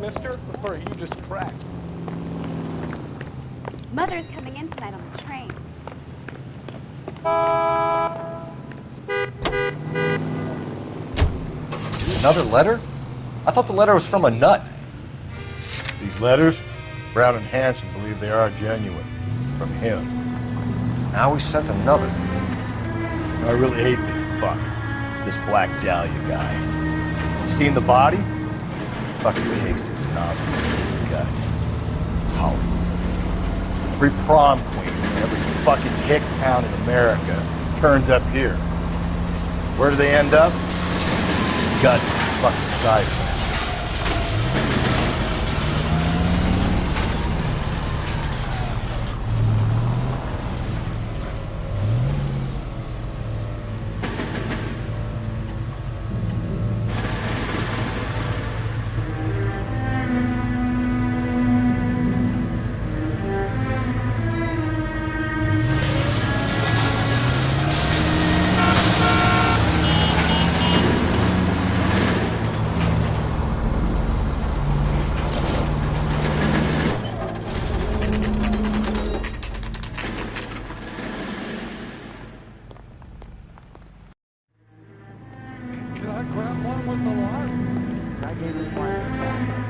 mister? Or are you just cracked? Mother's coming in tonight on the train. Another letter? I thought the letter was from a nut. These letters, Brown and Hanson believe they are genuine. From him. Now we sent another. I really hate this fuck. This Black Dahlia guy. You seen the body? Fucking taste his nostrils, guts. Hollywood. 3 prom queens in every fucking hick town in America turns up here. Where do they end up? Gut fucking side.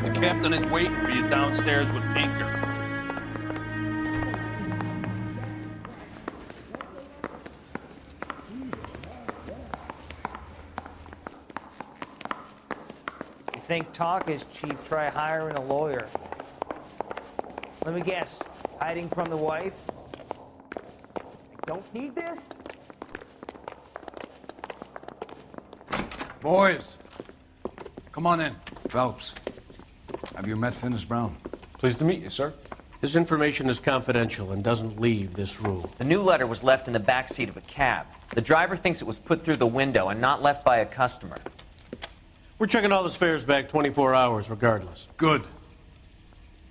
The captain is waiting for you downstairs with anchor. You think talk is cheap, try hiring a lawyer. Let me guess, hiding from the wife? I don't need this? Boys, come on in. Phelps, have you met Finis Brown? Pleased to meet you, sir. His information is confidential and doesn't leave this room. The new letter was left in the back seat of a cab. The driver thinks it was put through the window and not left by a customer. We're checking all his fares back 24 hours regardless. Good.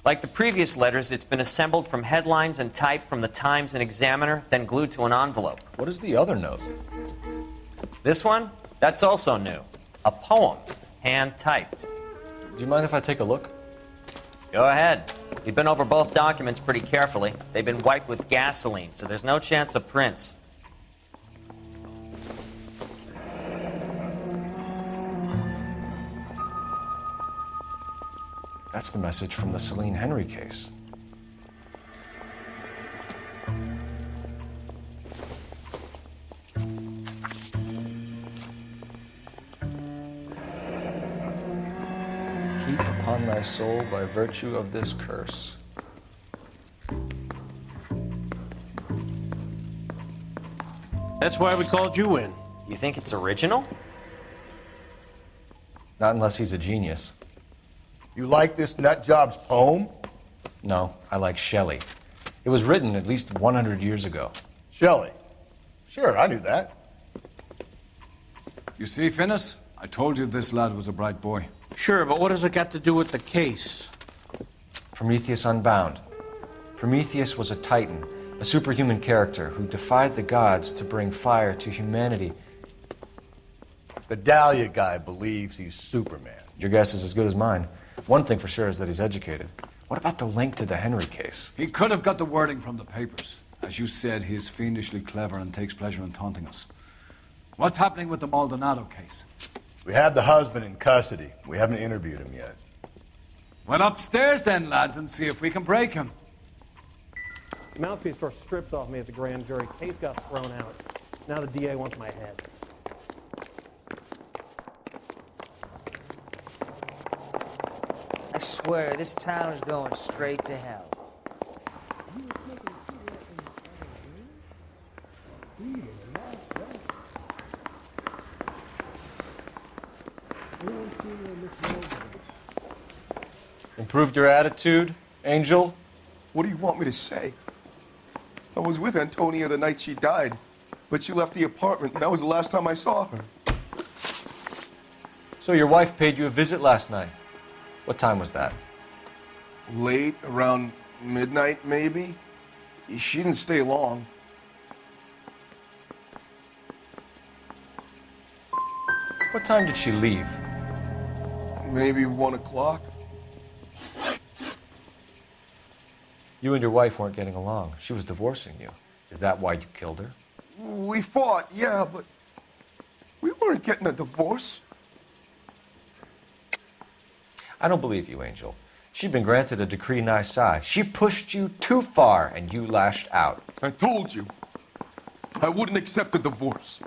Like the previous letters, it's been assembled from headlines and typed from the Times and Examiner, then glued to an envelope. What is the other note? This one? That's also new. A poem, hand-typed. Do you mind if I take a look? Go ahead. We've been over both documents pretty carefully. They've been wiped with gasoline, so there's no chance of prints. That's the message from the Celine Henry case. Heap upon thy soul by virtue of this curse. That's why we called you in. You think it's original? Not unless he's a genius. You like this nutjob's poem? No, I like Shelley. It was written at least 100 years ago. Shelley. Sure, I knew that. You see, Finis? I told you this lad was a bright boy. Sure, but what has it got to do with the case? Prometheus Unbound. Prometheus was a titan, a superhuman character who defied the gods to bring fire to humanity. The Dahlia guy believes he's Superman. Your guess is as good as mine. One thing for sure is that he's educated. What about the link to the Henry case? He could have got the wording from the papers. As you said, he is fiendishly clever and takes pleasure in taunting us. What's happening with the Maldonado case? We have the husband in custody. We haven't interviewed him yet. Well, upstairs then, lads, and see if we can break him. The mouthpiece first stripped off me at the grand jury. Case got thrown out. Now the DA wants my head. I swear, this town is going straight to hell. Improved your attitude, Angel? What do you want me to say? I was with Antonia the night she died, but she left the apartment, and that was the last time I saw her. So your wife paid you a visit last night. What time was that? Late, around midnight, maybe? She didn't stay long. What time did she leave? Maybe 1 o'clock. You and your wife weren't getting along. She was divorcing you. Is that why you killed her? We fought, yeah, but we weren't getting a divorce. I don't believe you, Angel. She'd been granted a decree nisi. She pushed you too far, and you lashed out. I told you, I wouldn't accept a divorce.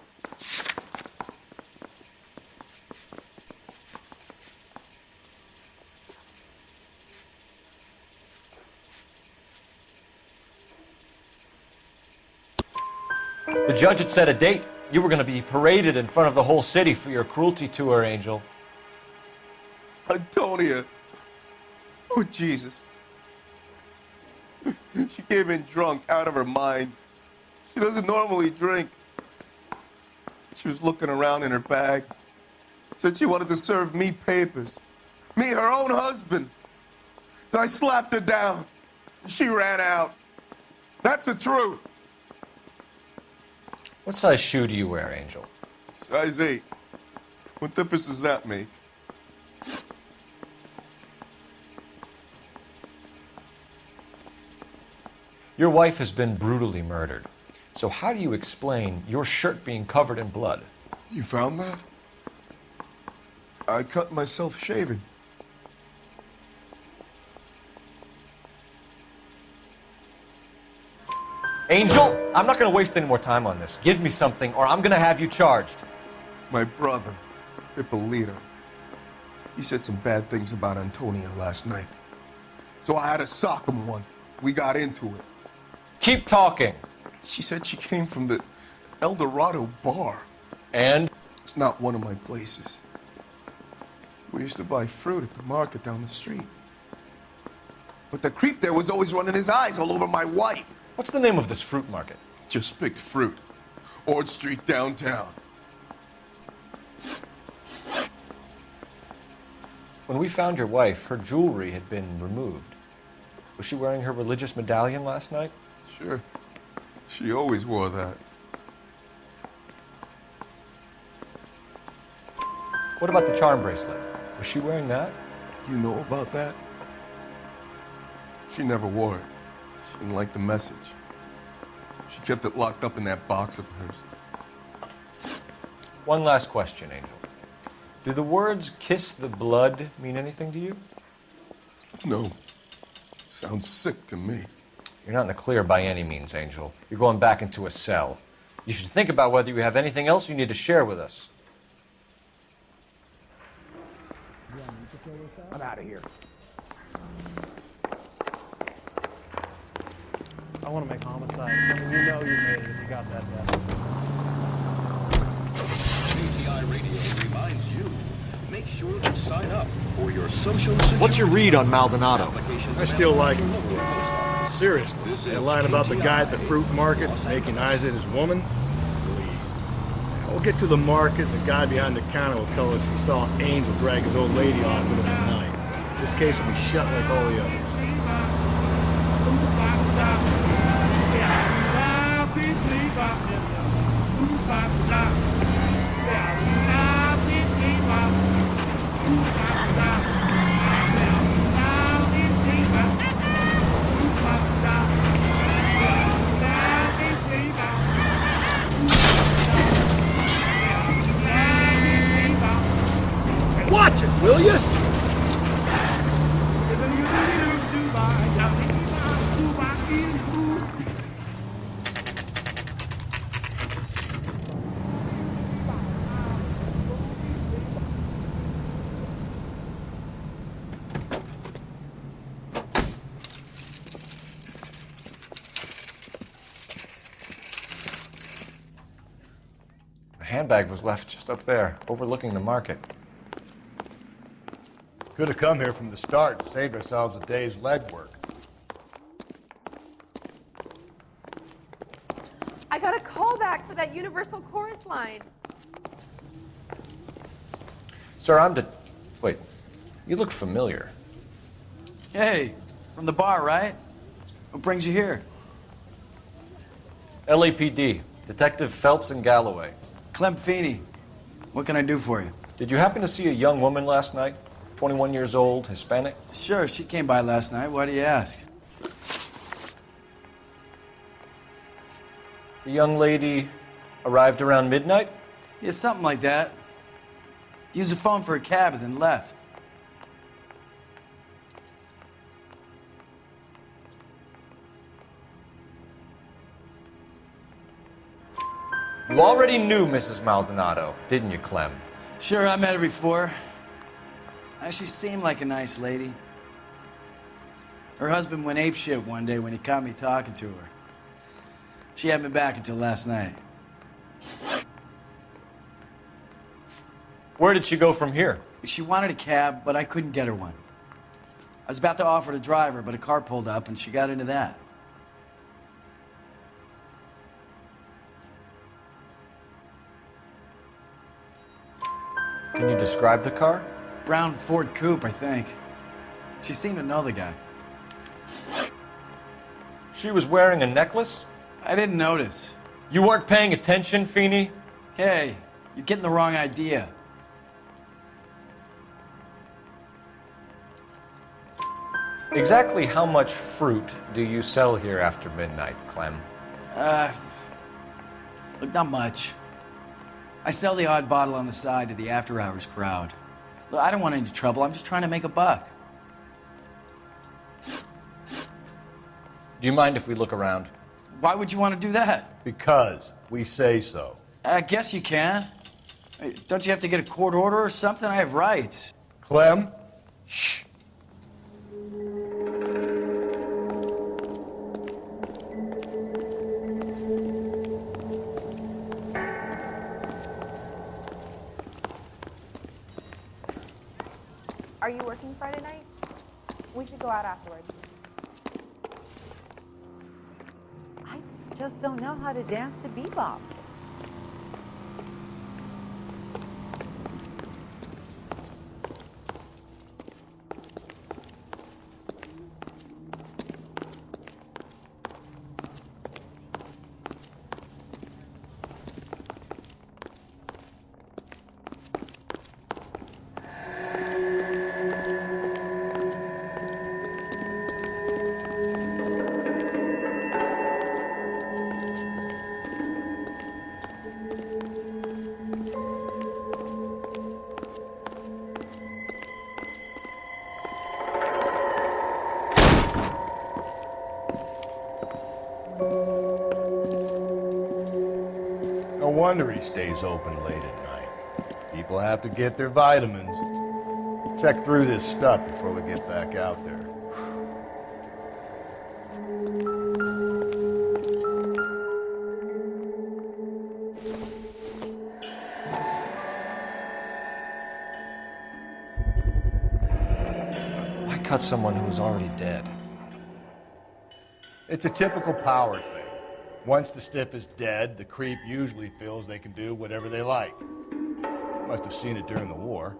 The judge had set a date. You were going to be paraded in front of the whole city for your cruelty to her, Angel. Antonia. Oh, Jesus. She came in drunk, out of her mind. She doesn't normally drink. She was looking around in her bag. Said she wanted to serve me papers. Me, her own husband. So I slapped her down. She ran out. That's the truth. What size shoe do you wear, Angel? Size 8. What difference does that make? Your wife has been brutally murdered. So how do you explain your shirt being covered in blood? You found that? I cut myself shaving. Angel, I'm not going to waste any more time on this. Give me something, or I'm going to have you charged. My brother, Ippolito, he said some bad things about Antonia last night. So I had to sock him one. We got into it. Keep talking. She said she came from the El Dorado bar. And? It's not one of my places. We used to buy fruit at the market down the street. But the creep there was always running his eyes all over my wife. What's the name of this fruit market? Just picked fruit. Ord Street downtown. When we found your wife, her jewelry had been removed. Was she wearing her religious medallion last night? Sure. She always wore that. What about the charm bracelet? Was she wearing that? You know about that? She never wore it. She didn't like the message. She kept it locked up in that box of hers. One last question, Angel. Do the words kiss the blood mean anything to you? No. Sounds sick to me. You're not in the clear by any means, Angel. You're going back into a cell. You should think about whether you have anything else you need to share with us. I'm out of here. I want to make homicide. I mean, you know you made it if you got that death. ATI Radio reminds you, make sure to sign up for your social security. What's your read on Maldonado? Applications I still like him. available at post office. Seriously, that line about the guy at the fruit market making eyes at his woman? Believe. We'll get to the market, and the guy behind the counter will tell us he saw Angel drag his old lady off with him at night. This case will be shut like all the others. Watch it, will you? The handbag was left just up there, overlooking the market. Could have come here from the start and saved ourselves a day's legwork. I got a call back for that Universal Chorus line. Sir, Wait, you look familiar. Hey, from the bar, right? What brings you here? L.A.P.D. Detective Phelps and Galloway. Clem Feeney. What can I do for you? Did you happen to see a young woman last night? 21 years old, Hispanic? Sure, she came by last night. Why do you ask? The young lady arrived around midnight? Yeah, something like that. Used the phone for a cab and then left. You already knew Mrs. Maldonado, didn't you, Clem? Sure, I met her before. She seemed like a nice lady. Her husband went apeshit one day when he caught me talking to her. She hadn't been back until last night. Where did she go from here? She wanted a cab, but I couldn't get her one. I was about to offer to drive her, but a car pulled up and she got into that. Can you describe the car? Brown Ford Coupe, I think. She seemed to know the guy. She was wearing a necklace? I didn't notice. You weren't paying attention, Feeney? Hey, you're getting the wrong idea. Exactly how much fruit do you sell here after midnight, Clem? Look, not much. I sell the odd bottle on the side to the after-hours crowd. Look, I don't want any trouble. I'm just trying to make a buck. Do you mind if we look around? Why would you want to do that? Because we say so. I guess you can. Hey, don't you have to get a court order or something? I have rights. Clem? Shh. Are you working Friday night? We should go out afterwards. I just don't know how to dance to bebop. No wonder he stays open late at night. People have to get their vitamins. Check through this stuff before we get back out there. Why cut someone who's already dead? It's a typical power thing. Once the stiff is dead, the creep usually feels they can do whatever they like. Must have seen it during the war.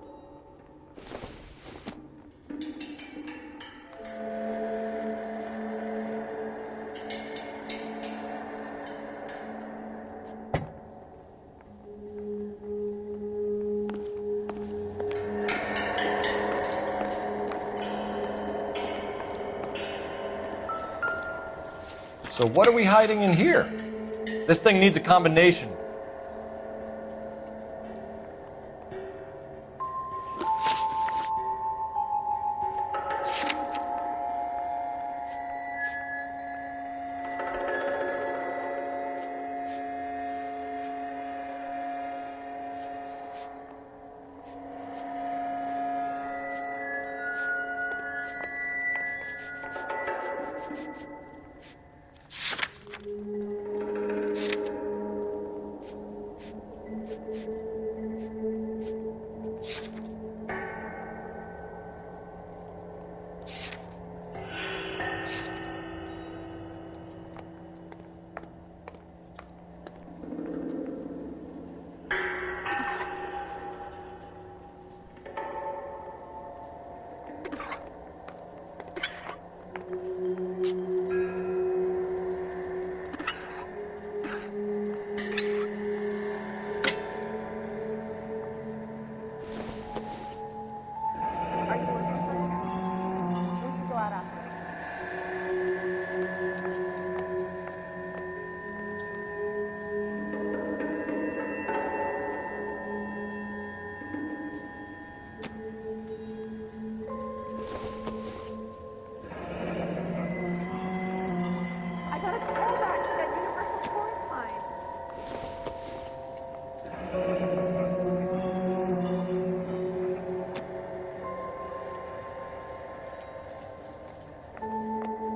So what are we hiding in here? This thing needs a combination.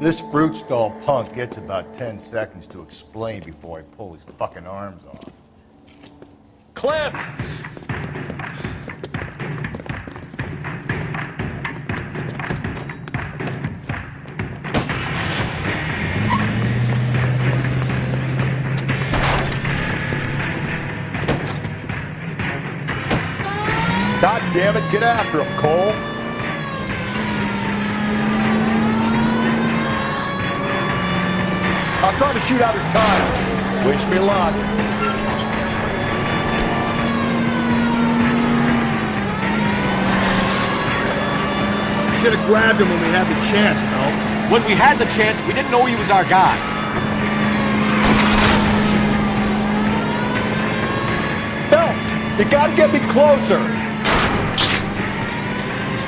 This fruit stall punk gets about 10 seconds to explain before I pull his fucking arms off. Clem! God damn it, get after him, Cole! I'll try to shoot out his tire. Wish me luck. Should have grabbed him when we had the chance, Phelps. When we had the chance, we didn't know he was our guy. Phelps, you gotta get me closer.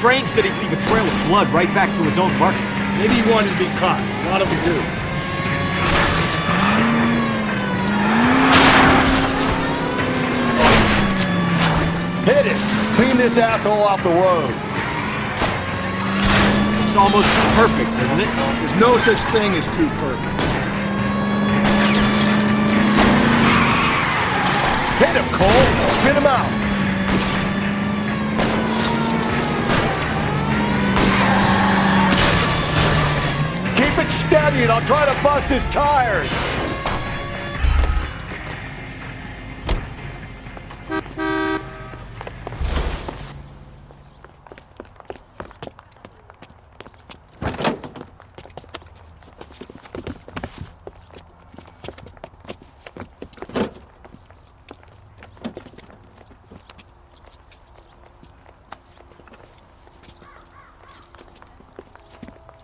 Strange that he'd leave a trail of blood right back to his own market. Maybe he wanted to be caught. A lot of them do. Hit it! Clean this asshole off the road. It's almost too perfect, isn't it? There's no such thing as too perfect. Hit him, Cole! Spin him out! Keep it steady and I'll try to bust his tires!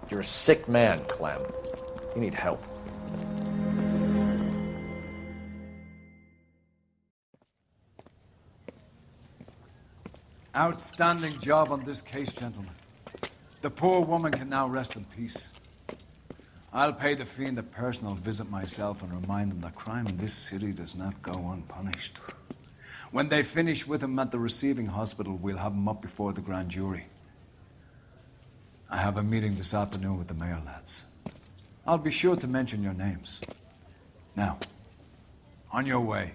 You're a sick man, Clem. You need help. Outstanding job on this case, gentlemen. The poor woman can now rest in peace. I'll pay the fiend a personal visit myself and remind him that crime in this city does not go unpunished. When they finish with him at the receiving hospital, we'll have him up before the grand jury. I have a meeting this afternoon with the mayor lads. I'll be sure to mention your names. Now, on your way.